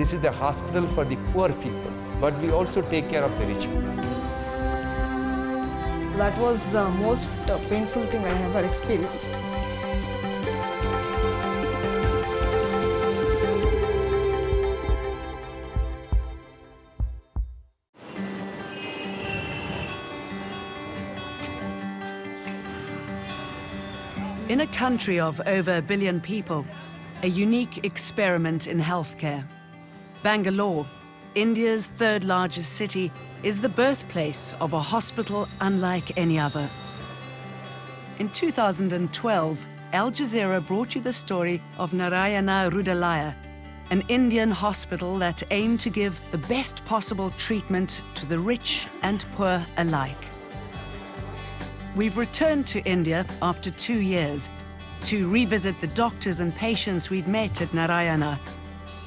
this is the hospital for the poor people, but we also take care of the rich people. That was the most painful thing I ever experienced. In a country of over 1 billion people, a unique experiment in healthcare. Bangalore, India's third largest city, is the birthplace of a hospital unlike any other. In 2012, Al Jazeera brought you the story of Narayana Rudalaya, an Indian hospital that aimed to give the best possible treatment to the rich and poor alike. We've returned to India after 2 years to revisit the doctors and patients we'd met at Narayana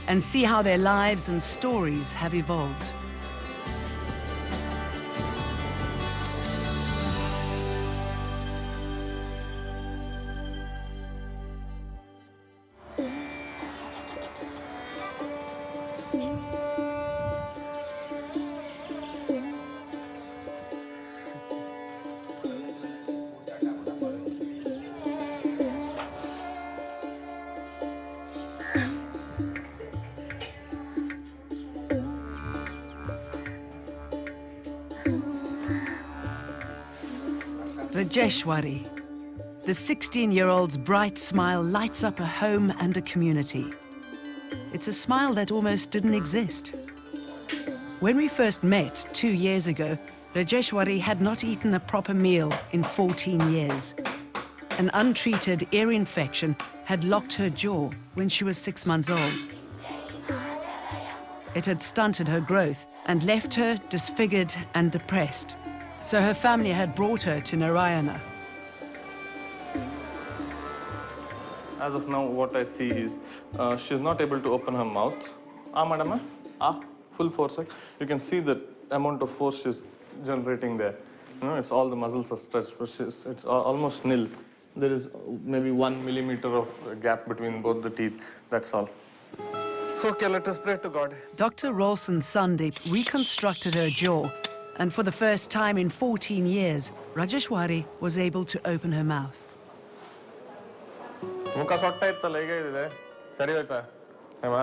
and see how their lives and stories have evolved. Rajeshwari. The 16-year-old's bright smile lights up a home and a community. It's a smile that almost didn't exist. When we first met 2 years ago, Rajeshwari had not eaten a proper meal in 14 years. An untreated ear infection had locked her jaw when she was 6 months old. It had stunted her growth and left her disfigured and depressed. So her family had brought her to Narayana. As of now, what I see is she's not able to open her mouth. Madam, full force. You can see the amount of force she's generating there. You know, it's all the muscles are stretched, but it's almost nil. There is maybe 1 millimeter of gap between both the teeth. That's all. So, okay, let us pray to God. Dr. Rolson Sandeep reconstructed her jaw, and for the first time in 14 years, Rajeshwari was able to open her mouth. I'm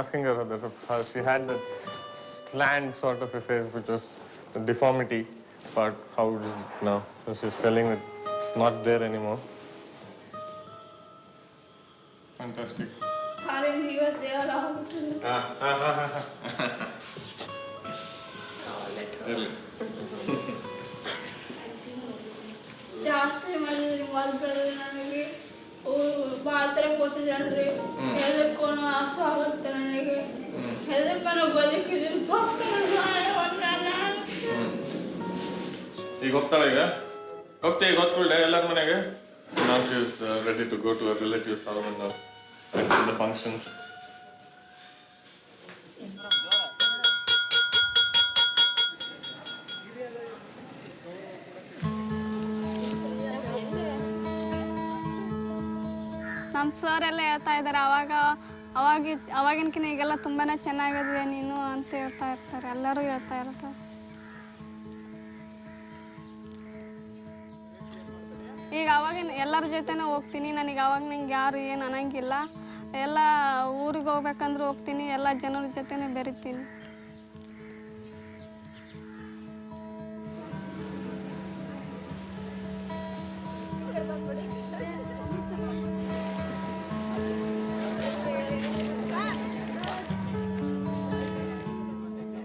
asking her how she had that slant sort of a face, which was a deformity, but how is it now? So she's telling that it's not there anymore. Fantastic. He was there out. ಜಾಸ್ತಿ ಮಾಡಿದ್ರಿ ಮಲ್ಬೆಲ್ಲ ನನಗೆ ಬಾತ್ರ ಕೊಟ್ಟಿದ್ರಿ ಹೆದರ್ಕೊಂಡು ಆಸೆ ಆಗುತ್ತೆ ನನಗೆ ಹೆದರ್ಕೊಂಡು ಬದುಕಿದ್ದೀನಿ ಈಗ ಹೋಗ್ತಾಳೆ ಈಗ ಹೋಗ್ತೀವಿ ಈಗ ಹೊತ್ಕೊಳ್ಳೆ ಎಲ್ಲರ ಮನೆಗೆ now she is ready to go to her relatives home and attend the functions. ನಮ್ಮ ಸರ್ ಎಲ್ಲ ಹೇಳ್ತಾ ಇದ್ದಾರೆ ಅವಾಗಿನಕಿನ ಈಗೆಲ್ಲ ತುಂಬಾನೇ ಚೆನ್ನಾಗಿದೆ ನೀನು ಅಂತ ಹೇಳ್ತಾ ಇರ್ತಾರೆ, ಎಲ್ಲರೂ ಹೇಳ್ತಾ ಇರ್ತಾರೆ. ಈಗ ಅವಾಗಿನ ಎಲ್ಲರ ಜೊತೆನೇ ಹೋಗ್ತೀನಿ, ನನಗೆ ಅವಾಗ ನಂಗೆ ಯಾರು ಏನು ಅನ್ನಂಗಿಲ್ಲ. ಎಲ್ಲ ಊರಿಗೆ ಹೋಗ್ಬೇಕಂದ್ರೆ ಹೋಗ್ತೀನಿ, ಎಲ್ಲ ಜನರ ಜೊತೆನೇ ಬೆರಿತೀನಿ.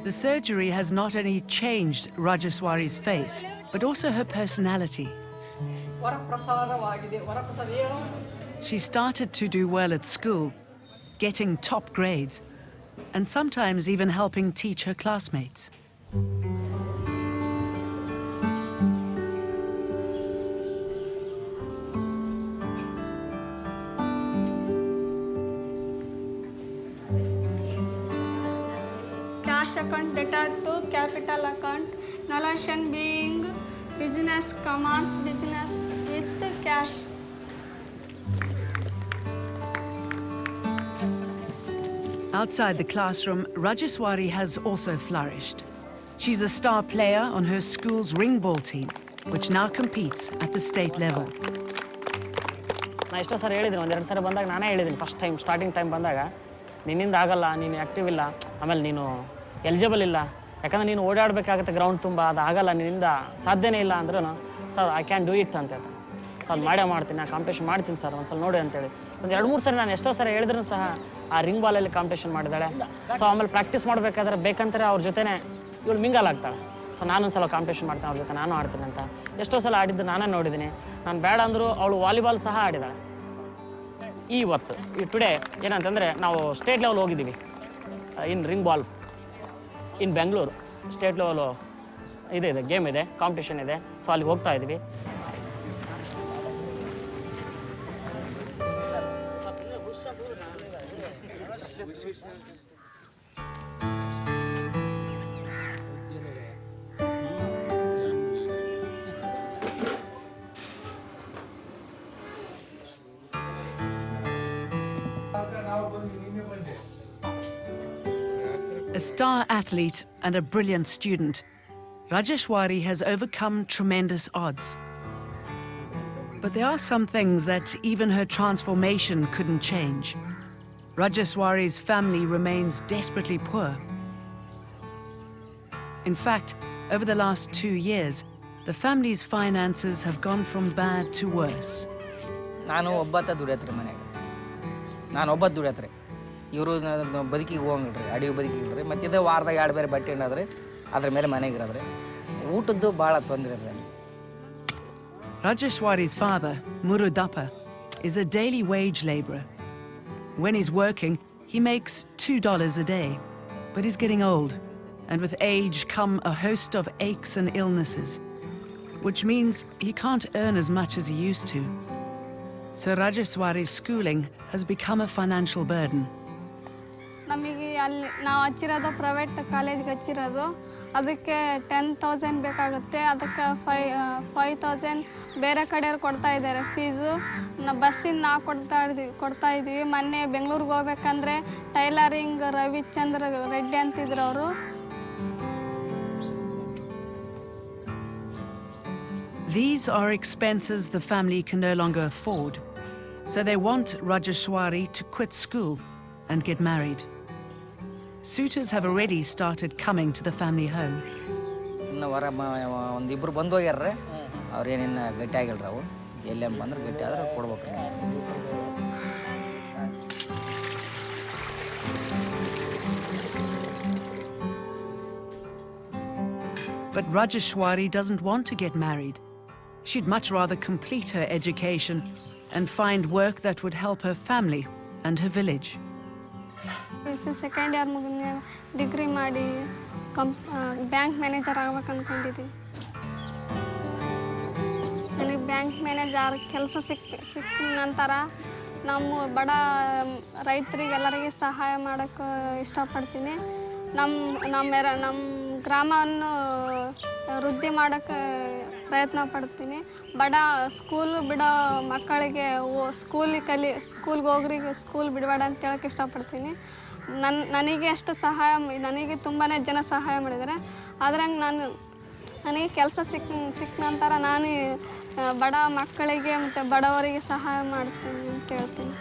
The surgery has not only changed Rajeshwari's face, but also her personality. She started to do well at school, getting top grades, and sometimes even helping teach her classmates. Cash account data to capital account, Nalation being business commands business with cash. Outside the classroom, Rajeshwari has also flourished. She's a star player on her school's ring ball team, which now competes at the state level. ನಾನು ಎಷ್ಟೋ ಸರಿ ಹೇಳಿದ್ದೀನಿ, ಒಂದೆರಡು ಸರಿ ಬಂದಾಗ ನಾನೇ ಹೇಳಿದ್ದೀನಿ. First time starting time ಬಂದಾಗ ನಿನ್ನಿಂದ ಆಗಲ್ಲ, ನೀನು ಆ್ಯಕ್ಟಿವ್ ಇಲ್ಲ, ಆಮೇಲೆ ನೀನು ಎಲಿಜಿಬಲ್ ಇಲ್ಲ, ಯಾಕಂದರೆ ನೀನು ಓಡಾಡಬೇಕಾಗುತ್ತೆ ಗ್ರೌಂಡ್ ತುಂಬ, ಅದು ಆಗಲ್ಲ, ನಿನ್ನಿಂದ ಸಾಧ್ಯನೇ ಇಲ್ಲ ಅಂದ್ರೂ sir I can do it ಅಂತ ಹೇಳ್ತಾರೆ. ಸರ್ ಮಾಡೇ ಮಾಡ್ತೀನಿ, ನಾನು ಕಾಂಪಿಟೇಷನ್ ಮಾಡ್ತೀನಿ ಸರ್, ಒಂದ್ಸಲ ನೋಡಿ ಅಂತೇಳಿ. ಒಂದು 2-3 ಸರಿ ನಾನು ಎಷ್ಟೋ ಸರಿ ಹೇಳಿದ್ರೂ ಸಹ ಆ ರಿಂಗ್ ಬಾಲಲ್ಲಿ ಕಾಂಪಿಟೇಷನ್ ಮಾಡಿದ್ದಾಳೆ. ಸೊ ಆಮೇಲೆ ಪ್ರಾಕ್ಟೀಸ್ ಮಾಡಬೇಕಾದ್ರೆ ಬೇಕಂತಾರೆ ಅವ್ರ ಜೊತೆನೇ ಇವಳು ಮಿಂಗಲ್ ಆಗ್ತಾಳೆ. ಸೊ ನಾನೊಂದು ಸಲ ಕಾಂಪಿಟೇಷನ್ ಮಾಡ್ತೀನಿ, ಅವ್ರ ಜೊತೆ ನಾನು ಆಡ್ತೀನಿ ಅಂತ ಎಷ್ಟೋ ಸಲ ಆಡಿದ್ದು ನಾನೇ ನೋಡಿದ್ದೀನಿ. ನಾನು ಬೇಡ ಅಂದರೂ ಅವಳು ವಾಲಿಬಾಲ್ ಸಹ ಆಡಿದಾಳೆ. ಇವತ್ತು ಟುಡೇ ಏನಂತಂದರೆ ನಾವು ಸ್ಟೇಟ್ ಲೆವೆಲ್ ಹೋಗಿದ್ದೀವಿ ಇನ್ ರಿಂಗ್ ಬಾಲ್ ಇನ್ ಬೆಂಗಳೂರು. ಸ್ಟೇಟ್ ಲೆವೆಲು ಇದೆ ಗೇಮ್ ಇದೆ, ಕಾಂಪಿಟೇಷನ್ ಇದೆ. ಸೊ ಅಲ್ಲಿಗೆ ಹೋಗ್ತಾ ಇದ್ದೀವಿ. A star athlete and a brilliant student, Rajeshwari has overcome tremendous odds. But there are some things that even her transformation couldn't change. Rajeshwari's family remains desperately poor. In fact, over the last 2 years, the family's finances have gone from bad to worse. ನಾನು ಒಬ್ಬತ್ತ ದುಡಿಯತ್ರಿ ಮನೆಗೆ, ನಾನು ಒಬ್ಬತ್ತು ದುಡಿಯತ್ರಿ. ಇವರು ಬದುಕಿಗೆ ಹೋಗಂಗಿಲ್ರಿ, ಅಡಿಗೆ ಬದುಕಿಲ್ರಿ. ಮತ್ತು ಇದು ವಾರದಾಗ 2 ಬೇರೆ ಬಟ್ಟೆ ಅನ್ನೋದ್ರಿ, ಅದ್ರ ಮೇಲೆ ಮನೆಗೆ ಇರೋದ್ರಿ. ಊಟದ್ದು ಭಾಳ ತೊಂದರೆ ಇದೆ. Rajeshwari's father, Murudappa, is a daily wage laborer. When he's working, he makes $2 a day. But he's getting old, and with age come a host of aches and illnesses, which means he can't earn as much as he used to. So Rajeshwari's schooling has become a financial burden. ನಮಗೆ ಅಲ್ಲಿ ನಾವು ಹಚ್ಚಿರೋದು private ಕಾಲೇಜ್ಗೆ ಹಚ್ಚಿರೋದು, ಅದಕ್ಕೆ 10,000 ಬೇಕಾಗುತ್ತೆ. ಅದಕ್ಕೆ 5,000 ಬೇರೆ ಕಡೆಯವ್ರು ಕೊಡ್ತಾ ಇದ್ದಾರೆ ಫೀಸು. ಬಸ್ಸಿಂದ ನಾವು ಕೊಡ್ತಾ ಇದ್ದೀವಿ. ಮೊನ್ನೆ ಬೆಂಗಳೂರಿಗೆ ಹೋಗ್ಬೇಕಂದ್ರೆ ಟೈಲರಿಂಗ್ ರವಿಚಂದ್ರ ರೆಡ್ಡಿ ಅಂತಿದ್ರು ಅವರು. These are expenses the family can no longer afford. So they want Rajeshwari to quit school and get married. Suitors have already started coming to the family home. ಇನ್ನು ಒಂದಿಬ್ರು ಬಂದು ಹೋಗ್ಯಾರ್ರಿ, ಅವ್ರೇನಿನ್ನ ಗಟ್ಟಿ ಆಗಿಲ್ರಿ. ಅವು ಎಲ್ಲೇ ಬಂದ್ರೆ ಗಟ್ಟಿ ಆದ್ರೆ ಕೊಡ್ಬೇಕ್ರಿ. But Rajeshwari doesn't want to get married. She'd much rather complete her education and find work that would help her family and her village. Second year ಮುಗಿದ ಡಿಗ್ರಿ ಮಾಡಿ ಬ್ಯಾಂಕ್ ಮ್ಯಾನೇಜರ್ ಆಗ್ಬೇಕು ಅನ್ಕೊಂಡಿದ್ದೀನಿ. ನನಗೆ ಬ್ಯಾಂಕ್ ಮ್ಯಾನೇಜರ್ ಕೆಲಸ ಸಿಕ್ಕ ನಂತರ ನಮ್ಮ ಬಡ ರೈತರಿಗೆಲ್ಲರಿಗೆ ಸಹಾಯ ಮಾಡೋಕ್ಕೆ ಇಷ್ಟಪಡ್ತೀನಿ. ನಮ್ಮ ಗ್ರಾಮವನ್ನು ವೃದ್ಧಿ ಮಾಡೋಕ್ಕೆ ಪ್ರಯತ್ನ ಪಡ್ತೀನಿ. ಬಡ ಸ್ಕೂಲ್ ಬಿಡೋ ಮಕ್ಕಳಿಗೆ ಸ್ಕೂಲ್ಗೆ ಹೋಗ್ರಿಗೆ ಸ್ಕೂಲ್ ಬಿಡಬೇಡ ಅಂತ ಹೇಳೋಕ್ಕೆ ಇಷ್ಟಪಡ್ತೀನಿ. ನನಗೆ ಅಷ್ಟು ಸಹಾಯ, ನನಗೆ ತುಂಬಾ ಜನ ಸಹಾಯ ಮಾಡಿದ್ದಾರೆ. ಅದ್ರಂಗೆ ನನಗೆ ಕೆಲಸ ಸಿಕ್ಕ ನಂತರ ನಾನು ಬಡ ಮಕ್ಕಳಿಗೆ ಮತ್ತು ಬಡವರಿಗೆ ಸಹಾಯ ಮಾಡ್ತೀನಿ ಅಂತ ಹೇಳ್ತೀನಿ.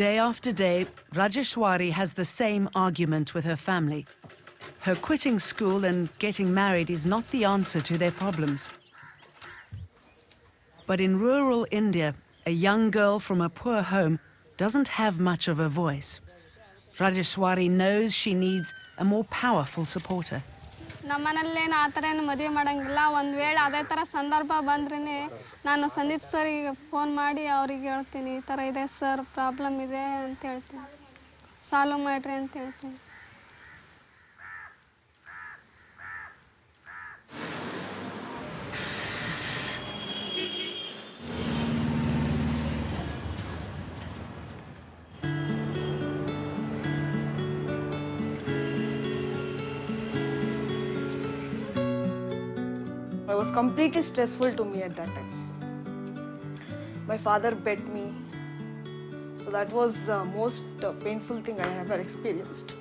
Day after day, Rajeshwari has the same argument with her family. Her quitting school and getting married is not the answer to their problems. But in rural India, a young girl from a poor home doesn't have much of a voice. Rajeshwari knows she needs a more powerful supporter. ನಮ್ಮ ಮನೇಲೇನು ಆ ಥರ ಏನು ಮದುವೆ ಮಾಡೋಂಗಿಲ್ಲ. ಒಂದು ವೇಳೆ ಅದೇ ಥರ ಸಂದರ್ಭ ಬಂದ್ರೇ ನಾನು ಸಂದೀಪ್ ಸರಿಗೆ ಫೋನ್ ಮಾಡಿ ಅವ್ರಿಗೆ ಹೇಳ್ತೀನಿ, ಈ ಥರ ಇದೆ ಸರ್, ಪ್ರಾಬ್ಲಮ್ ಇದೆ ಅಂತ ಹೇಳ್ತೀನಿ, ಸಾಲ್ವ್ ಮಾಡಿರಿ ಅಂತ ಹೇಳ್ತೀನಿ. It was completely stressful to me at that time. My father bet me. So that was the most painful thing I ever experienced.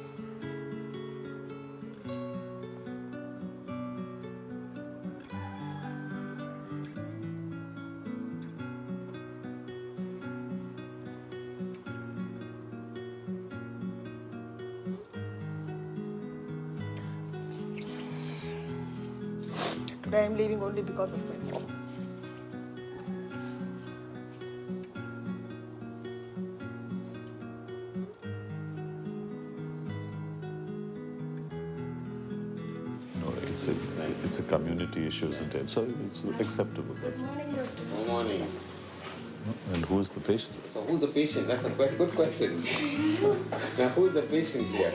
Today I am leaving only because of my mom. No, it's a community issue, isn't it? So it's acceptable. That's Good morning. And who's the patient? So who's the patient? That's a quite good question. Now who's the patient here?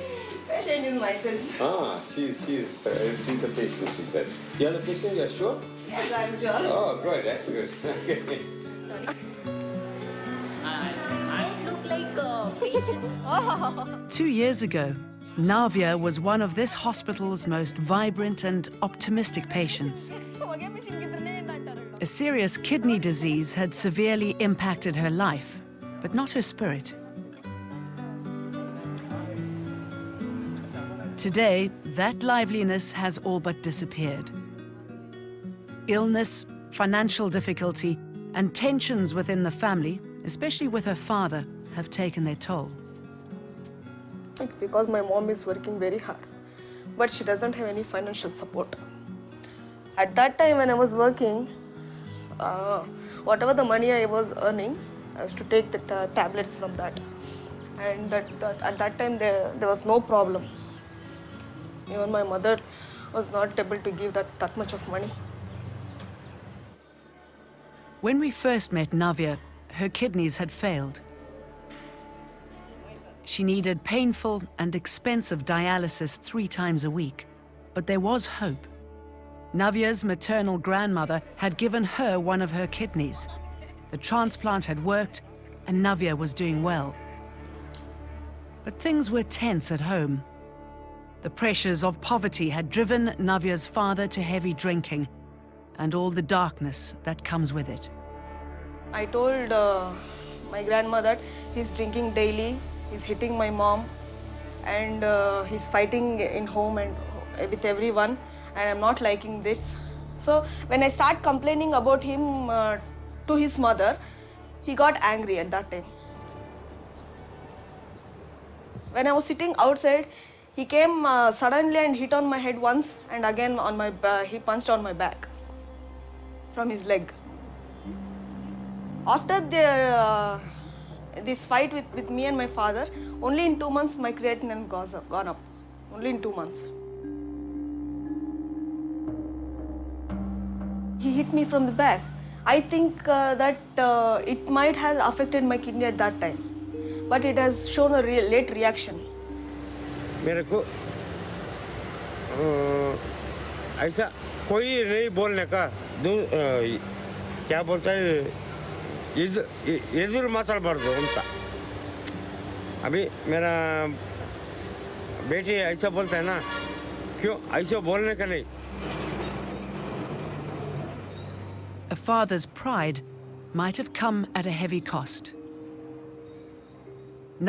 Patient is myself. Ah, she's the patient, she said. You're the patient, you're sure? Yes, I'm sure. Oh, good, that's good. Look like a patient. 2 years ago, Navya was one of this hospital's most vibrant and optimistic patients. A serious kidney disease had severely impacted her life, but not her spirit. Today, that liveliness has all but disappeared. Illness, financial difficulty, and tensions within the family, especially with her father, have taken their toll. It's because my mom is working very hard, but she doesn't have any financial support. At that time when I was working, whatever the money I was earning, I used to take the tablets from that. And at that time there was no problem. Even my mother was not able to give that much of money. When we first met Navya, her kidneys had failed. She needed painful and expensive dialysis 3 times a week, but there was hope. Navya's maternal grandmother had given her one of her kidneys. The transplant had worked, and Navya was doing well. But things were tense at home. The pressures of poverty had driven Navya's father to heavy drinking, and all the darkness that comes with it. I told my grandma that he's drinking daily, he's hitting my mom, and he's fighting in home and with everyone, and I'm not liking this. So when I start complaining about him to his mother, he got angry at that time. When I was sitting outside, he came suddenly and hit on my head once, and again on my he punched on my back from his leg. After this fight with me and my father, only in 2 months my creatinine gone up. Only in 2 months. He hit me from the back. I think that it might have affected my kidney at that time, but it has shown a late reaction. मेरे को ऐसा कोई नहीं बोलने का क्या बोलता है ಎದುರು ಮಾತಾಡಬಾರ್ದು ಅಂತ अभी मेरा बेटी ऐसा बोलता है ना क्यों ऐसा बोलने का नहीं. A father's pride might have come at a heavy cost.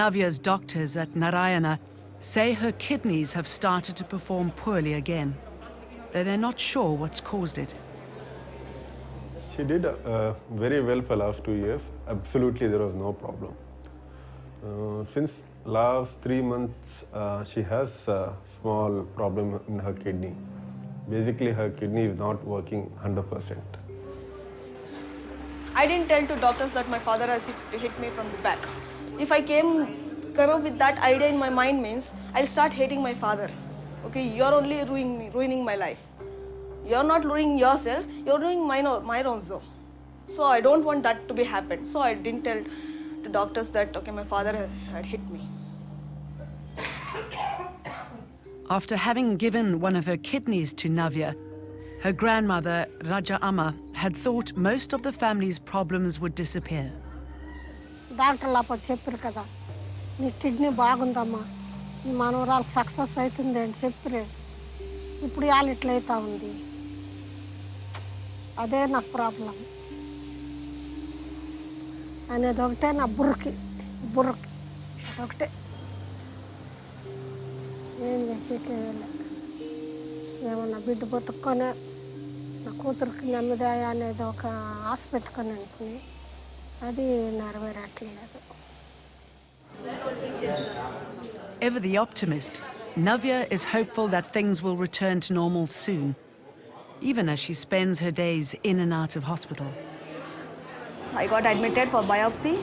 Navya's doctors at Narayana say her kidneys have started to perform poorly again. They're not sure what's caused it. She did very well for last 2 years. Absolutely, there was no problem. Since last 3 months, she has a small problem in her kidney. Basically, her kidney is not working 100%. I didn't tell to doctors that my father has hit me from the back. If I come up with that idea in my mind, means I'll start hating my father. Okay, you're only ruining my life. You're not ruining yourself, you're ruining mine also. So I don't want that to be happen. So I didn't tell the doctors that okay, my father had hit me. After having given one of her kidneys to Navya, her grandmother, Raja Amma, had thought most of the family's problems would disappear. Doctor లాప చెప్పారు కదా నీ kidney బాగుందమ్మా నీ మనవరాలు success అవుతుంది అని చెప్పారు ఇప్పుడు వాళ్ళు ఇట్లయితా ఉంది అదే నాకు ప్రాబ్లం అనేది ఒకటే నా బుర్రకి అదొకటే. ఏం చేసేకే ఏమన్నా బిడ్డ బతుక్కొని నా కూతురికి నెమ్మదాయ అనేది ఒక ఆశ పెట్టుకొని అనుకుని అది నెరవేరట్లేదు. Ever the optimist, Navya is hopeful that things will return to normal soon, even as she spends her days in and out of hospital. I got admitted for biopsy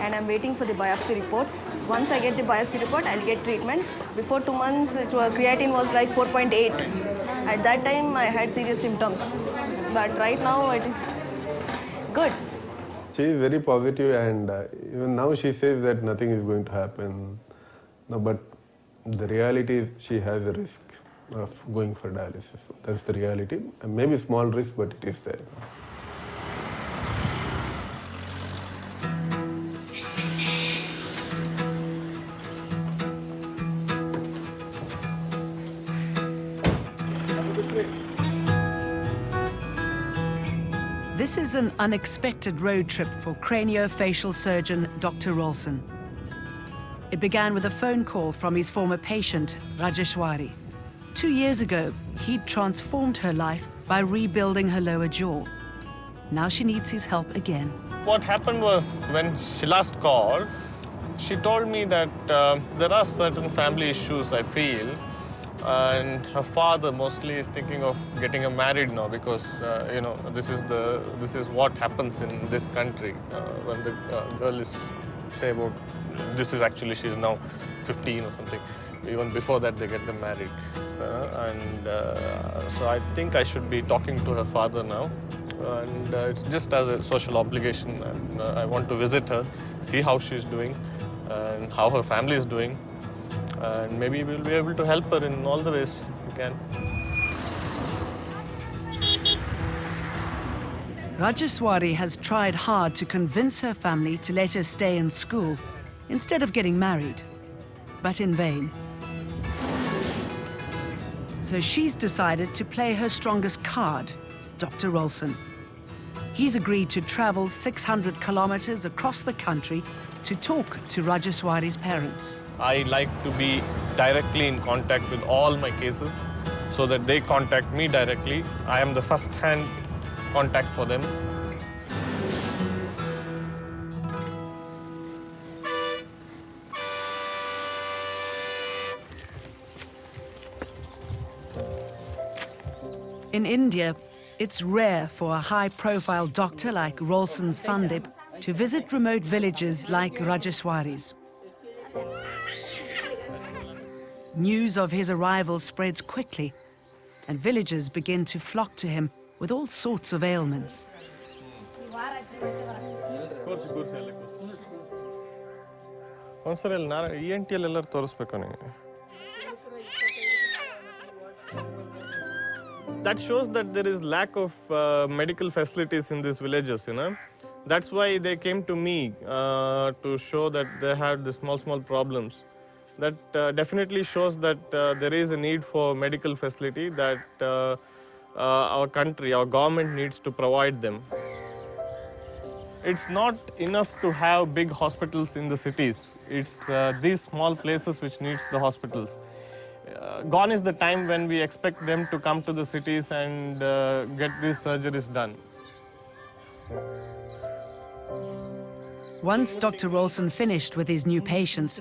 and I'm waiting for the biopsy report. Once I get the biopsy report, I'll get treatment. Before 2 months, creatine was like 4.8. At that time, I had serious symptoms. But right now, it is good. She is very positive, and even now she says that nothing is going to happen. No, but the reality is she has a risk of going for dialysis. That's the reality. Maybe small risk, but it is there. This is an unexpected road trip for craniofacial surgeon Dr. Rolson. It began with a phone call from his former patient, Rajeshwari. 2 years ago, he'd transformed her life by rebuilding her lower jaw. Now she needs his help again. What happened was, when she last called, she told me that there are certain family issues, I feel, and her father mostly is thinking of getting her married now, because you know, this is what happens in this country when the girl is, say, about, this is actually, she's now 15 or something. Even before that, they get them married, so I think I should be talking to her father now, and it's just as a social obligation, and I want to visit her, see how she's doing and how her family is doing, and maybe we'll be able to help her in all the ways we can. Rajeshwari has tried hard to convince her family to let her stay in school instead of getting married, but in vain. So she's decided to play her strongest card, Dr. Rolson. He's agreed to travel 600 kilometers across the country to talk to Rajeshwari's parents. I like to be directly in contact with all my cases so that they contact me directly. I am the first-hand contact for them. In India, it's rare for a high-profile doctor like Rolson Sandip to visit remote villages like Rajeshwari's. News of his arrival spreads quickly, and villagers begin to flock to him with all sorts of ailments. That shows that there is lack of medical facilities in these villages, you know. That's why they came to me to show that they had the small problems. That definitely shows that there is a need for medical facility that our country, our government needs to provide them. It's not enough to have big hospitals in the cities. It's these small places which needs the hospitals. Gone is the time when we expect them to come to the cities and get these surgeries done. Once Dr. Rolson finished with his new patients,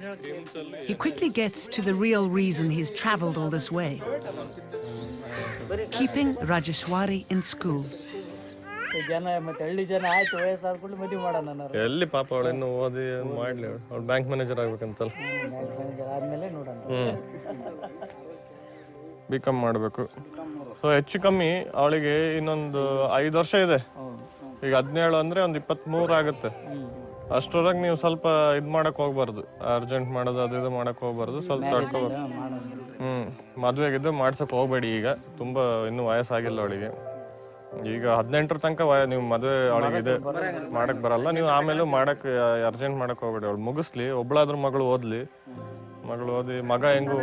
he quickly gets to the real reason he's traveled all this way: keeping Rajeshwari in school. ಎಲ್ಲಿ ಪಾಪ ಅವಳು ಇನ್ನು ಓದಿ ಮಾಡ್ಲಿ, ಅವಳು bank manager ಆಗ್ಬೇಕಂತಲ್ಲ. BCom ಮಾಡಬೇಕು. So ಹೆಚ್ಚು ಕಮ್ಮಿ ಅವಳಿಗೆ ಇನ್ನೊಂದು 5 ವರ್ಷ ಇದೆ. ಈಗ 17 ಅಂದ್ರೆ ಒಂದು 23 ಆಗುತ್ತೆ. ಅಷ್ಟರೊಳಗೆ ನೀವು ಸ್ವಲ್ಪ ಇದು ಮಾಡಕ್ ಹೋಗ್ಬಾರ್ದು, ಅರ್ಜೆಂಟ್ ಮಾಡೋದು ಅದು ಇದು ಮಾಡಕ್ ಹೋಗ್ಬಾರ್ದು, ಸ್ವಲ್ಪ ತಡ್ಕೋಬೇಕು. ಮದುವೆಗಿದ್ದು ಮಾಡ್ಸಕ್ ಹೋಗ್ಬೇಡಿ. ಈಗ ತುಂಬಾ ಇನ್ನೂ ವಯಸ್ಸಾಗಿಲ್ಲ ಅವಳಿಗೆ. ಈಗ 18 ತನಕ ನೀವು ಮದುವೆ ಅವಳಿಗೆ ಇದೆ ಮಾಡಕ್ ಬರಲ್ಲ. ನೀವು ಆಮೇಲೆ ಮಾಡಕ್ ಅರ್ಜೆಂಟ್ ಮಾಡಕ್ ಹೋಗ್ಬೇಡಿ. ಅವಳು ಮುಗಿಸ್ಲಿ, ಒಬ್ಳಾದ್ರೂ ಮಗಳು ಓದ್ಲಿ. ಮಗಳು ಓದಿ ಮಗ ಹೆಂಗು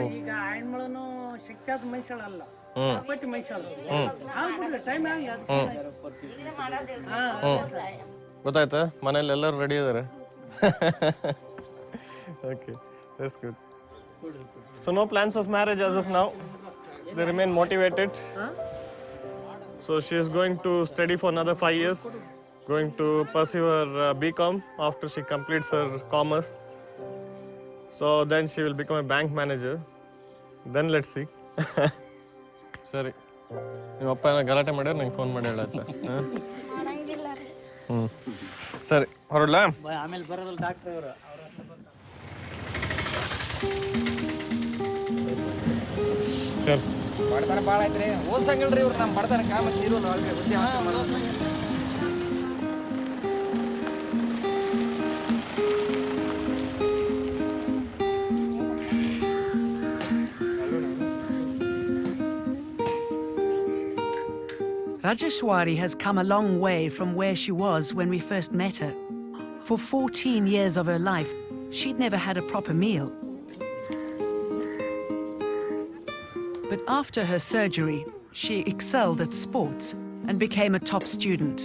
ಗೊತ್ತಾಯ್ತಾ? ಮನೇಲಿ ಎಲ್ಲರೂ ರೆಡಿ ಇದ್ದಾರೆ. Okay, that's good. So no plans of marriage as of now. They remain motivated. So she is going to study for another 5 years. Going to pursue her BCom after she completes her commerce. So then she will become a bank manager. Then let's see. ಸರಿ, ನಿಮ್ಮ ಅಪ್ಪ ಏನೋ ಗಲಾಟೆ ಮಾಡ್ಯಾರ, ನಂಗೆ phone ಮಾಡಿ ಹೇಳತ್ತ. ಸರಿ, ಹೊರಡ್ಲಾ? ಆಮೇಲೆ ಬರೋದಲ್ಲ ಡಾಕ್ಟ್ರ್ ಅವರು. ಸರಿ, ಬಡತನ ಭಾಳ ಐತ್ರಿ, ಓದ್ಸಂಗಿಲ್ರಿ ಇವ್ರು. ನಮ್ಮ ಬಡತನ ಕಾಮತ್ ಇರೋಲ್ಲ ಉದ್ಯಮ. Rajeshwari has come a long way from where she was when we first met her. For 14 years of her life, she'd never had a proper meal. But after her surgery, she excelled at sports and became a top student.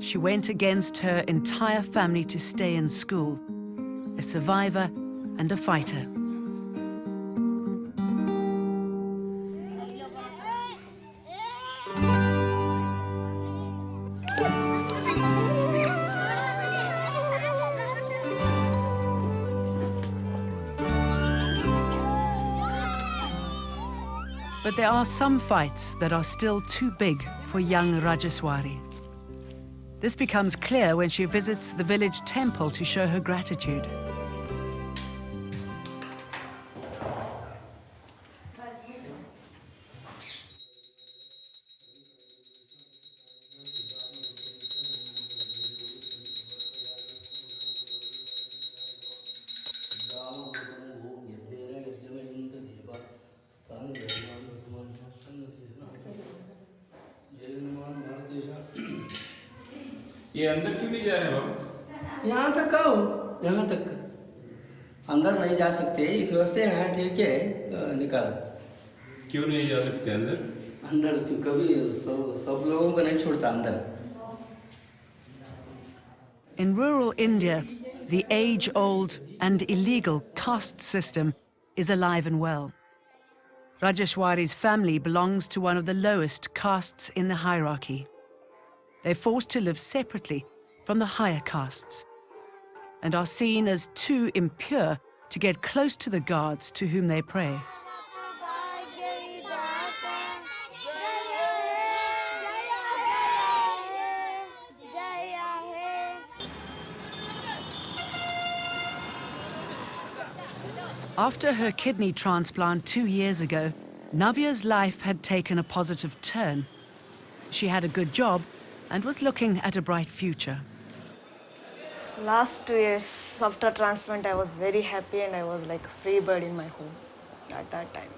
She went against her entire family to stay in school, a survivor and a fighter. But there are some fights that are still too big for young Rajeshwari. This becomes clear when she visits the village temple to show her gratitude. ये अंदर क्यों नहीं जा रहे बाबू? यहाँ तक आओ, यहाँ तक अंदर नहीं जा सकते, इस वास्ते यहाँ ठीक है निकालो। क्यों नहीं जा सकते अंदर? अंदर तो कभी सब लोगों को नहीं छोड़ता अंदर। In rural India, the age-old and illegal caste system is alive and well. Rajeshwari's family belongs to one of the lowest castes in the hierarchy. They're forced to live separately from the higher castes and are seen as too impure to get close to the gods to whom they pray. After her kidney transplant 2 years ago, Navya's life had taken a positive turn. She had a good job and was looking at a bright future. Last 2 years after transplant, I was very happy and I was like a free bird in my home at that time.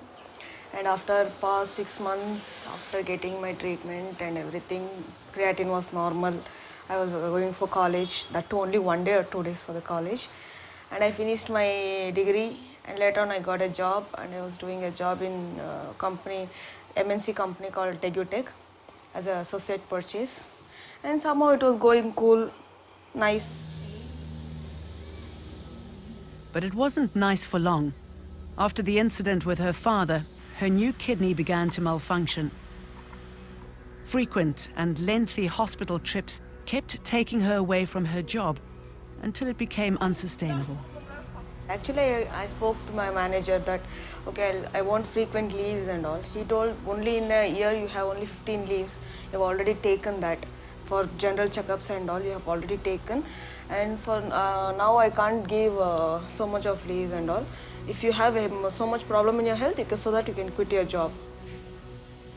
And after past 6 months, after getting my treatment and everything, creatinine was normal. I was going for college, that too only 1 day or 2 days for the college. And I finished my degree and later on I got a job and I was doing a job in MNC company called Tegutech as an associate purchase. And somehow it was going cool, nice. But it wasn't nice for long. After the incident with her father, her new kidney began to malfunction. Frequent and lengthy hospital trips kept taking her away from her job until it became unsustainable. Actually, I spoke to my manager that, okay, I want frequent leaves and all. He told only in a year you have only 15 leaves. You have already taken that. For general checkups and all, you have already taken. And for now, I can't give so much of leaves and all. If you have so much problem in your health, so that you can quit your job.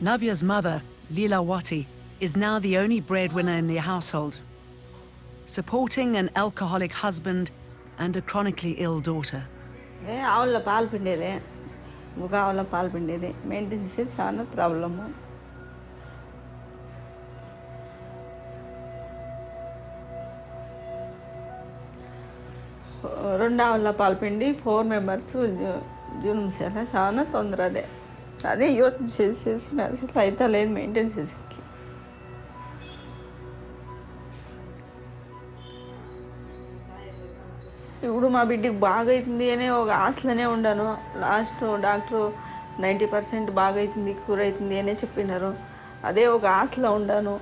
Navya's mother, Leelawati, is now the only breadwinner in the household, supporting an alcoholic husband and a chronically ill daughter. ఆవుల పాలు పిండేది, ఒక ఆవుల పాలు పిండేది, maintenance చాలా problem. రెండు ఆవుల పాలు పిండి 4 మెంబర్స్ జీవనం చేయాలి, చాలా తొందర. అదే యోచన చేసి అయితే లేదు మెయింటైన్ చేసేకి. ఇప్పుడు మా బిడ్డకి బాగైతుంది అనే ఒక ఆశలోనే ఉండాను. లాస్ట్ డాక్టరు 90% బాగైతుంది, క్యూర్ అవుతుంది అనే చెప్పినారు. అదే ఒక ఆశలో ఉండాను.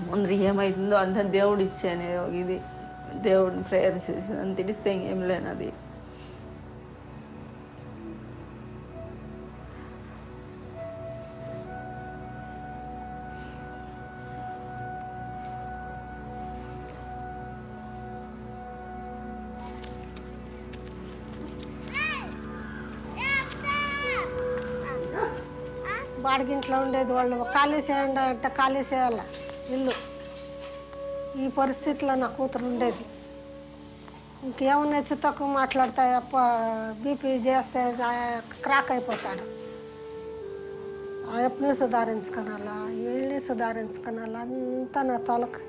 ముందు ఏమవుతుందో అంత దేవుడు ఇచ్చానే ఇది, దేవుడిని ప్రేయర్ చేసి అంత ఇడిస్తే ఏం లేనది. బాడిగింట్లో ఉండేది, వాళ్ళు ఖాళీ చేయండి అంటే ఖాళీ చేయాల ఇల్లు. ఈ పరిస్థితిలో నా కూతురు ఉండేది. ఇంకేమన్నా హెచ్చు తక్కువ మాట్లాడతాయి, బీపీ చేస్తే క్రాక్ అయిపోతాడు. ఆ ఎప్పుని సుధారించుకోనాలా, వీళ్ళని సుధారించుకోనాలా, అంతా నా తలకు,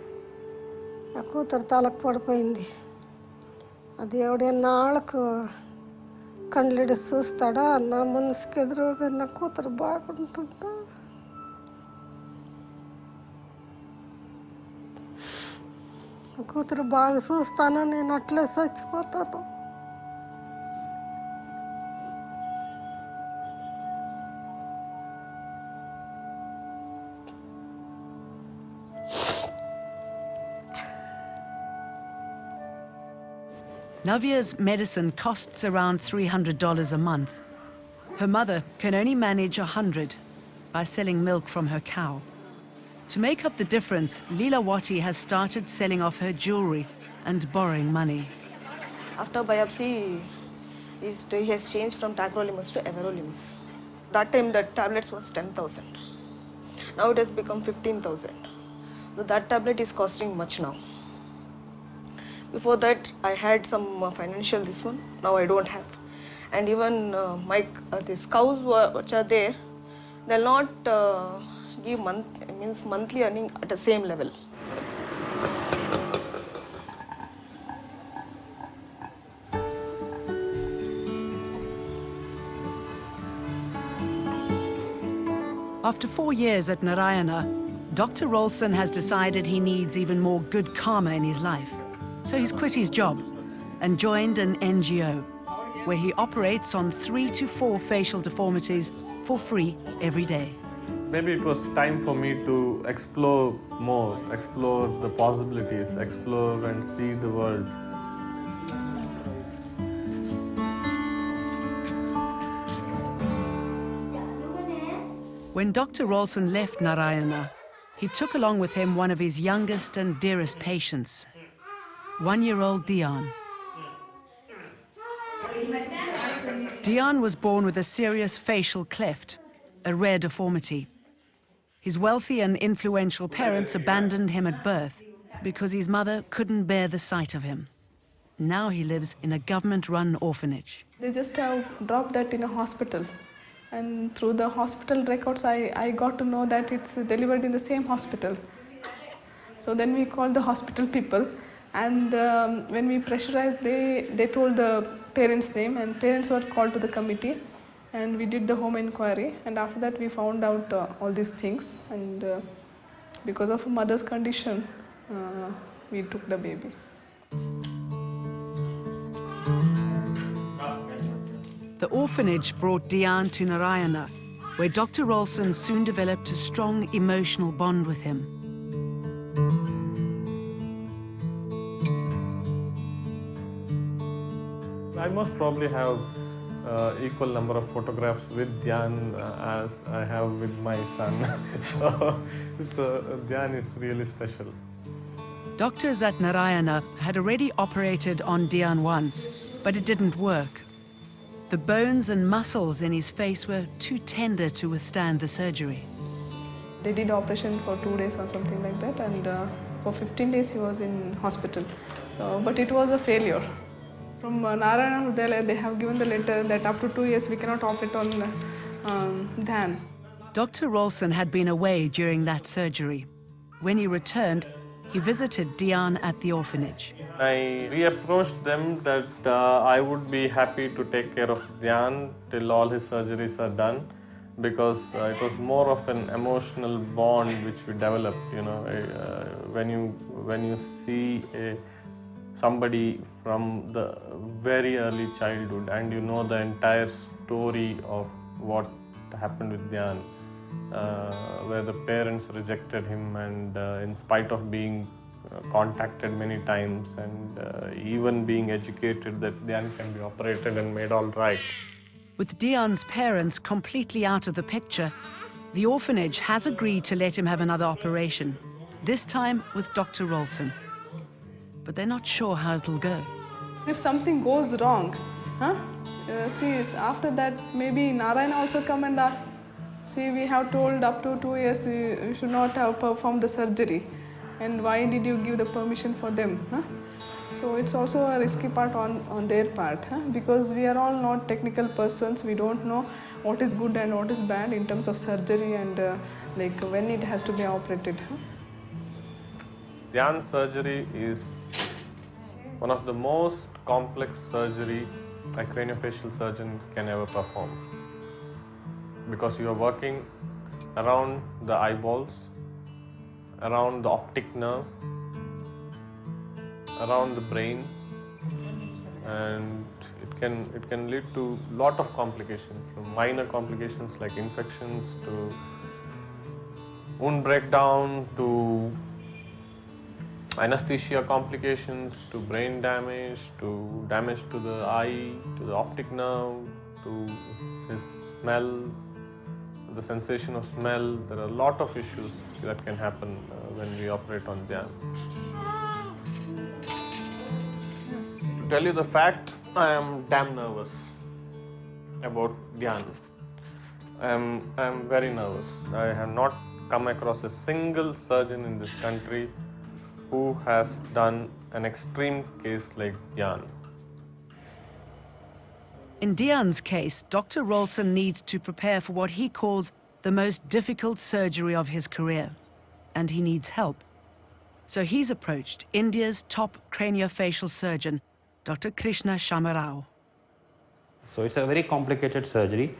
నా కూతురు తలకు పడిపోయింది. ఆ దేవుడు ఎన్నాళ్ళకు కళ్ళెడి చూస్తాడా, నా మనసుకి ఎదురుగా నా కూతురు బాగుంటుందా. నా కూతురు బాగా చూస్తాను, నేను అట్లే చచ్చిపోతాను. Navya's medicine costs around $300 a month. Her mother can only manage 100 by selling milk from her cow. To make up the difference, Leelawati has started selling off her jewelry and borrowing money. After biopsy, he has changed from tacrolimus to everolimus. That time the tablets was 10,000. Now it has become 15,000. So that tablet is costing much now. Before that, I had some financial this one. Now I don't have. And even these cows which are there, they'll not give monthly earning at the same level. After 4 years at Narayana, Dr. Rolson has decided he needs even more good karma in his life. So he's quit his job and joined an NGO where he operates on 3 to 4 facial deformities for free every day. Maybe it was time for me to explore more, explore the possibilities, explore and see the world. When Dr. Rolson left Narayana, he took along with him one of his youngest and dearest patients, 1-year-old Dian. Dian was born with a serious facial cleft, a rare deformity. His wealthy and influential parents abandoned him at birth because his mother couldn't bear the sight of him. Now he lives in a government-run orphanage. They just have dropped that in a hospital. And through the hospital records, I got to know that it's delivered in the same hospital. So then we called the hospital people. And when we pressurized, they told the parents' name, and parents were called to the committee, and we did the home inquiry, and after that we found out all these things, and because of mother's condition, we took the baby. The orphanage brought Dian to Narayana, where Dr. Rolson soon developed a strong emotional bond with him. I most probably have equal number of photographs with Dian as I have with my son. so Dian is really special. Doctors at Narayana had already operated on Dian once, but it didn't work. The bones and muscles in his face were too tender to withstand the surgery. They did operation for 2 days or something like that, and for 15 days he was in hospital. But it was a failure. From Narayana Hrudayalaya, they have given the letter that up to 2 years we cannot operate on Dian. Dr. Rolson had been away during that surgery. When he returned, he visited Dian at the orphanage. I reapproached them that I would be happy to take care of Dian till all his surgeries are done, because it was more of an emotional bond which we developed. You know, when you see a somebody from the very early childhood and you know the entire story of what happened with Dhyan, where the parents rejected him and in spite of being contacted many times and even being educated that Dhyan can be operated and made all right. With Dhyan's parents completely out of the picture, the orphanage has agreed to let him have another operation, this time with Dr. Rolson. But they're not sure how it'll go. If something goes wrong, see, after that maybe Narayan also come and ask, see, we have told up to 2 years you should not have performed the surgery, and why did you give the permission for them? So it's also a risky part on their part, because we are all not technical persons. We don't know what is good and what is bad in terms of surgery and like when it has to be operated. Dhyan surgery is one of the most complex surgery a craniofacial surgeon can ever perform, because you are working around the eyeballs, around the optic nerve, around the brain, and it can lead to lot of complications, from minor complications like infections to wound breakdown to anesthesia complications to brain damage to damage to the eye, to the optic nerve, to his smell, the sensation of smell. There are a lot of issues that can happen when we operate on Dhyan. To tell you the fact, I am damn nervous about Dhyan. I am very nervous. I have not come across a single surgeon in this country who has done an extreme case like Dhyan. In Dhyan's case, Dr. Rolson needs to prepare for what he calls the most difficult surgery of his career, and he needs help. So he's approached India's top craniofacial surgeon, Dr. Krishna Shamarao. So it's a very complicated surgery,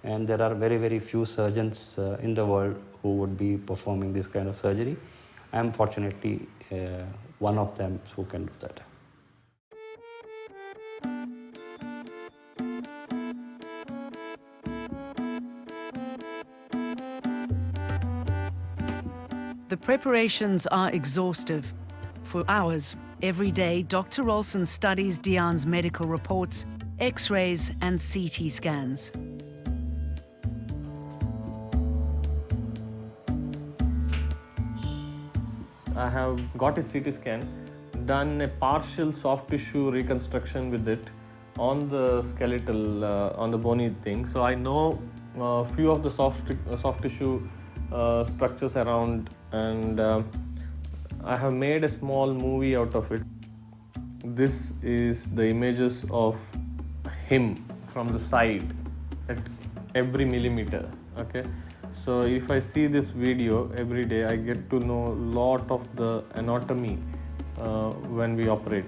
and there are very, very few surgeons in the world who would be performing this kind of surgery. I am fortunately one of them who can do that. The preparations are exhaustive. For hours, every day, Dr. Rolson studies Dhyan's medical reports, X-rays and CT scans. I have got a CT scan, done a partial soft tissue reconstruction with it on the skeletal, on the bony thing. So I know a few of the soft tissue structures around, and I have made a small movie out of it. This is the images of him from the side at every millimeter. Okay. So if I see this video every day, I get to know a lot of the anatomy when we operate.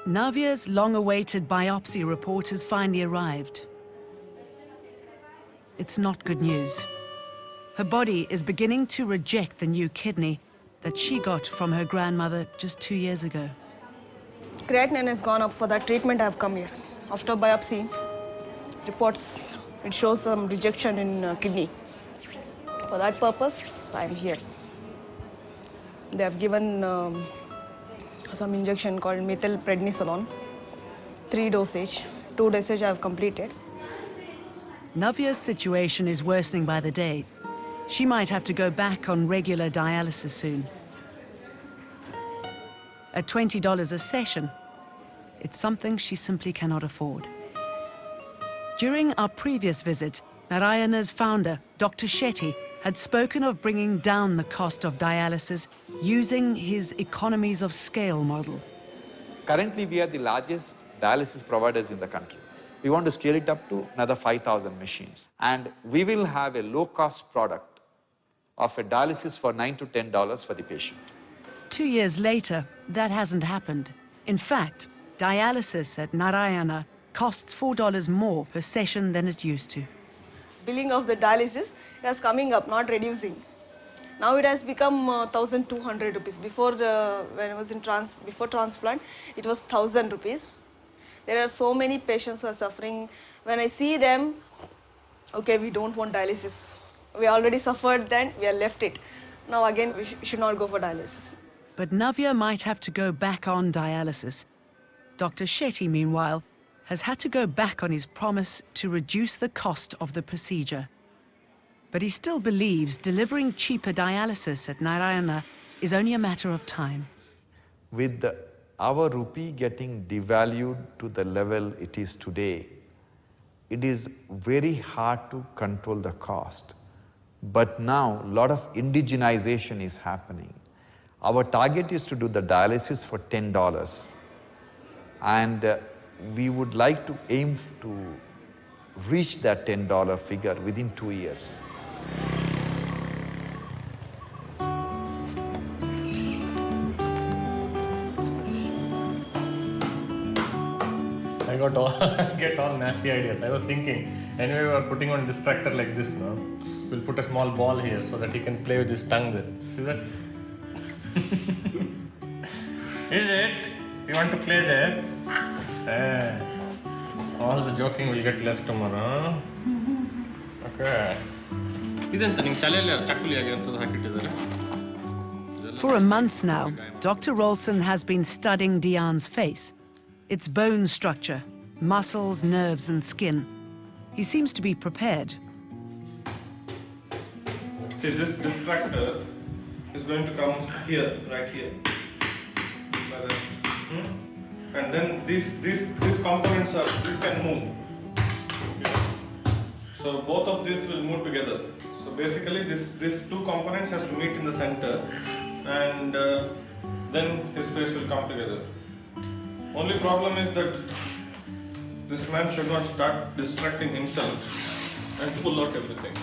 Navia's long-awaited biopsy report has finally arrived. It's not good news. Her body is beginning to reject the new kidney that she got from her grandmother just 2 years ago. Creatinine has gone up. For that treatment I have come here. After biopsy reports, it shows some rejection in kidney. For that purpose, I am here. They have given some injection called methylprednisolone, 3 dosage. 2 dosage I have completed. Navia's situation is worsening by the day. She might have to go back on regular dialysis soon. At $20 a session, it's something she simply cannot afford. During our previous visit, Narayana's founder, Dr. Shetty, had spoken of bringing down the cost of dialysis using his economies of scale model. Currently, we are the largest dialysis providers in the country. We want to scale it up to another 5,000 machines. And we will have a low-cost product of a dialysis for $9 to $10 for the patient. 2 years later, that hasn't happened. In fact, dialysis at Narayana costs $4 more per session than it used to. Billing of the dialysis is coming up, not reducing. Now it has become 1,200 rupees. Before when I was in before transplant, it was 1,000 rupees. There are so many patients who are suffering. When I see them, okay, we don't want dialysis. We already suffered then, we have left it. Now again, we should not go for dialysis. But Navya might have to go back on dialysis. Dr. Shetty, meanwhile, has had to go back on his promise to reduce the cost of the procedure. But he still believes delivering cheaper dialysis at Narayana is only a matter of time. With our rupee getting devalued to the level it is today, it is very hard to control the cost. But now, a lot of indigenization is happening. Our target is to do the dialysis for $10. And we would like to aim to reach that $10 figure within 2 years. I get all nasty ideas. I was thinking, anyway, we are putting on distractor like this now. We'll put a small ball here so that he can play with his tongue there. See that? Is it? You want to play there? All the joking will get less tomorrow. Okay. For a month now, Dr. Rolson has been studying Diane's face, its bone structure, muscles, nerves and skin. He seems to be prepared. See, this distractor is going to come here, right here. And then these components can move. So both of these will move together. So basically these two components has to meet in the center, and then his face will come together. Only problem is that this man should not start distracting himself and pull out everything.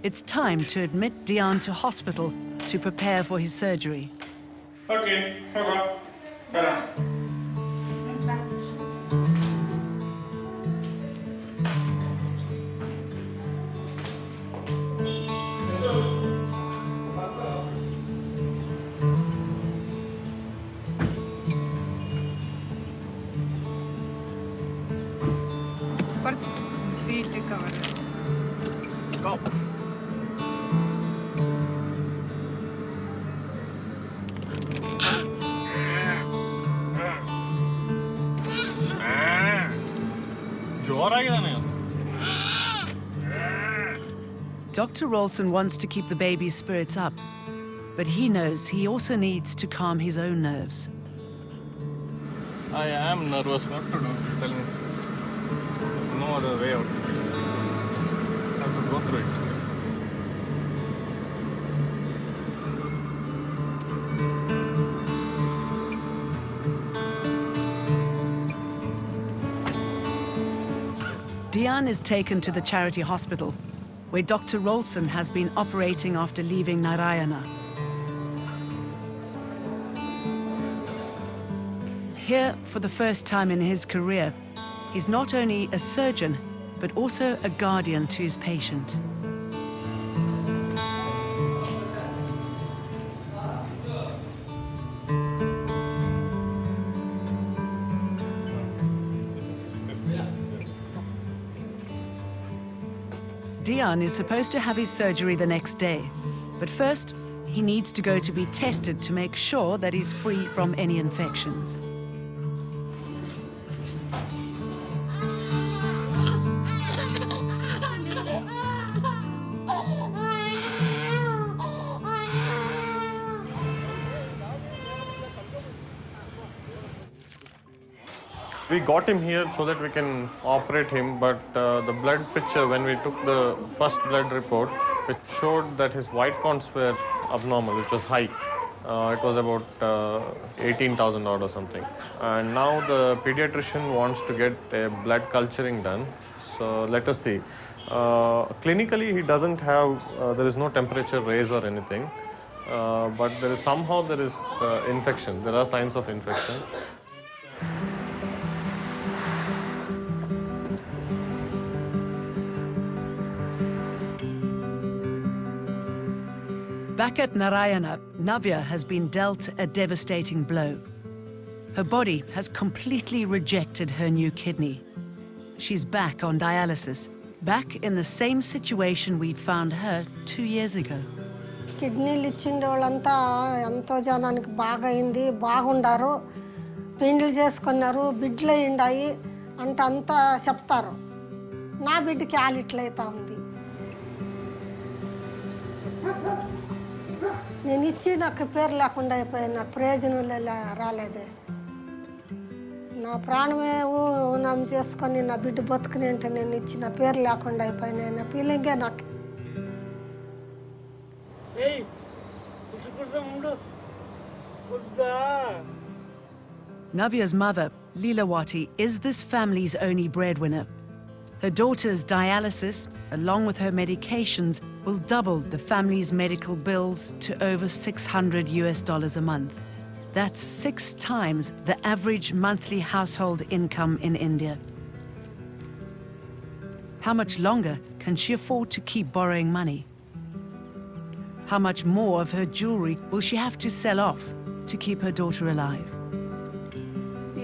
It's time to admit Diane to hospital to prepare for his surgery. Okay, over. Dr. Rolson wants to keep the baby's spirits up, but he knows he also needs to calm his own nerves. I am nervous. What to do? Tell me. There's no other way out. I have to go through it. Diane is taken to the charity hospital, where Dr. Rolson has been operating after leaving Narayana. Here, for the first time in his career, he's not only a surgeon, but also a guardian to his patient. Diane is supposed to have his surgery the next day, but first he needs to go to be tested to make sure that he's free from any infections. We got him here so that we can operate him, but the blood picture, when we took the first blood report, it showed that his white counts were abnormal, which was high. It was about 18,000 odd or something. And now the pediatrician wants to get a blood culturing done. So let us see. Clinically, he doesn't have, there is no temperature raise or anything. but somehow there is infection. There are signs of infection. Back at Narayana, Navya has been dealt a devastating blow. Her body has completely rejected her new kidney. She's back on dialysis, back in the same situation we'd found her 2 years ago. కిడ్నీలు ఇచ్చిండే వాళ్ళంతా ఎంతో జనానికి బాగా అయింది, బాగుండారు, పెండ్లు చేసుకున్నారు, బిడ్డలు అయిండాయి అంటే అంతా చెప్తారు. నా బిడ్డకి ఆలిట్లయితా ఉంది. నేను ఇచ్చి నాకు పేరు లేకుండా అయిపోయాను, నాకు ప్రయోజనం రాలేదే. నా ప్రాణమే ఊనం చేసుకొని నా బిడ్డ బతుకుని అంటే నేను ఇచ్చిన పేరు లేకుండా అయిపోయినా నా ఫీలింగే నాకు. Navya's mother, Leelawati, is this family's only breadwinner. Her daughter's dialysis, along with her medications, will double the family's medical bills to over $600 a month. That's 6 times the average monthly household income in India. How much longer can she afford to keep borrowing money? How much more of her jewelry will she have to sell off to keep her daughter alive?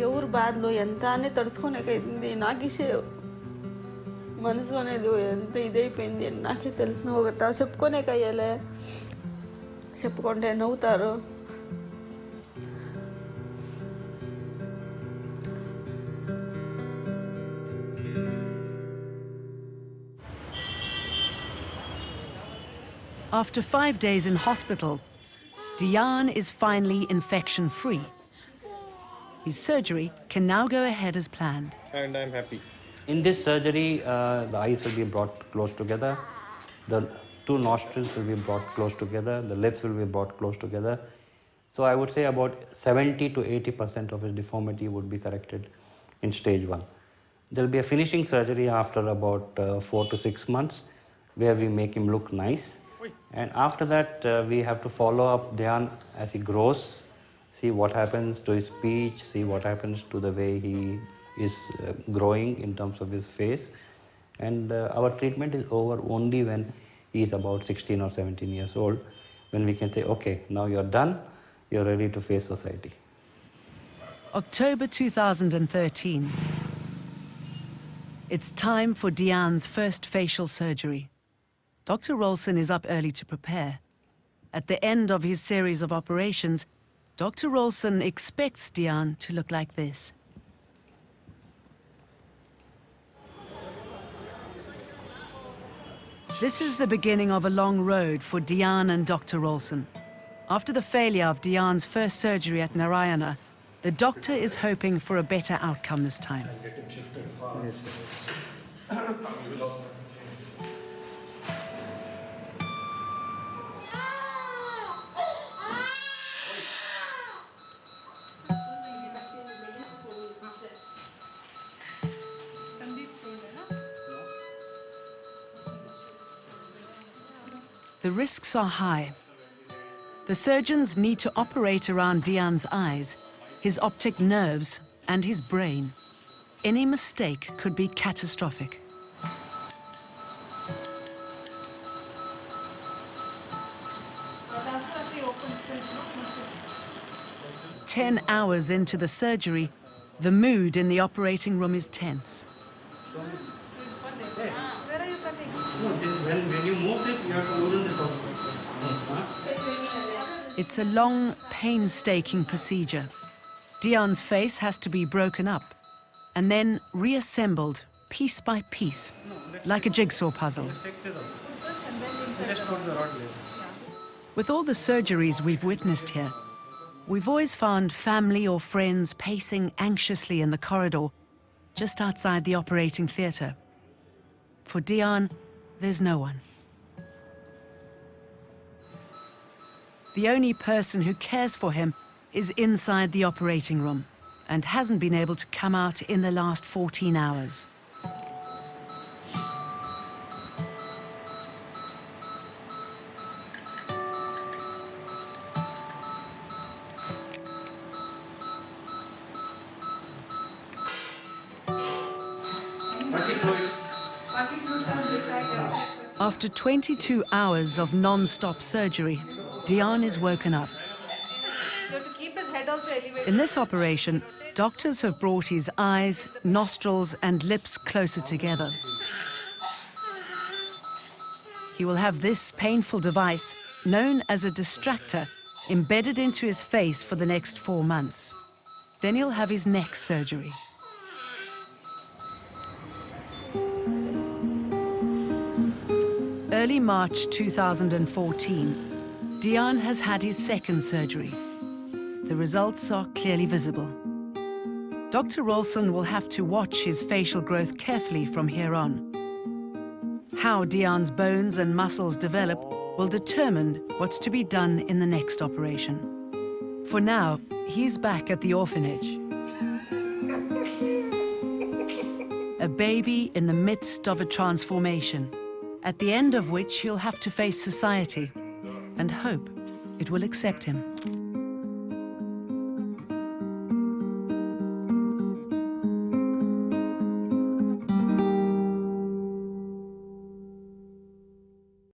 ఎవరు బాధలో ఎంత అని తడుచుకోలేకైతుంది. నాకు మనసు అనేది ఎంత ఇదైపోయింది అని నాకే తెలిసిన ఒకట చెప్పుకోలేకయ్యాలే. చెప్పుకుంటే నవ్వుతారు. After 5 days in hospital, Dian is finally infection-free. His surgery can now go ahead as planned. And I'm happy. In this surgery, the eyes will be brought close together, the 2 nostrils will be brought close together, the lips will be brought close together. So I would say about 70 to 80% of his deformity would be corrected in stage 1. There will be a finishing surgery after about 4 to 6 months where we make him look nice. And after that, we have to follow up Dian as he grows, see what happens to his speech, see what happens to the way he is growing in terms of his face. And our treatment is over only when he is about 16 or 17 years old, when we can say, okay, now you're done, you're ready to face society. October 2013. It's time for Dian's first facial surgery. Dr. Rolson is up early to prepare. At the end of his series of operations, Dr. Rolson expects Dian to look like this. This is the beginning of a long road for Dian and Dr. Rolson. After the failure of Dian's first surgery at Narayana, the doctor is hoping for a better outcome this time. The risks are high. The surgeons need to operate around Dian's eyes, his optic nerves, and his brain. Any mistake could be catastrophic. "10 hours into the surgery, the mood in the operating room is tense. When you move this, you have to loosen this also. It's a long, painstaking procedure. Dian's face has to be broken up and then reassembled piece by piece, like a jigsaw puzzle. With all the surgeries we've witnessed here, we've always found family or friends pacing anxiously in the corridor just outside the operating theatre. For Dian, there's no one. The only person who cares for him is inside the operating room and hasn't been able to come out in the last 14 hours. After 22 hours of non-stop surgery, Dian is woken up. So to keep his head also elevated. In this operation, doctors have brought his eyes, nostrils and lips closer together. He will have this painful device, known as a distractor, embedded into his face for the next 4 months. Then he'll have his neck surgery. Early March 2014, Dian has had his second surgery. The results are clearly visible. Dr. Rolson will have to watch his facial growth carefully from here on. How Dian's bones and muscles develop will determine what's to be done in the next operation. For now, he's back at the orphanage. A baby in the midst of a transformation, at the end of which he'll have to face society and hope it will accept him.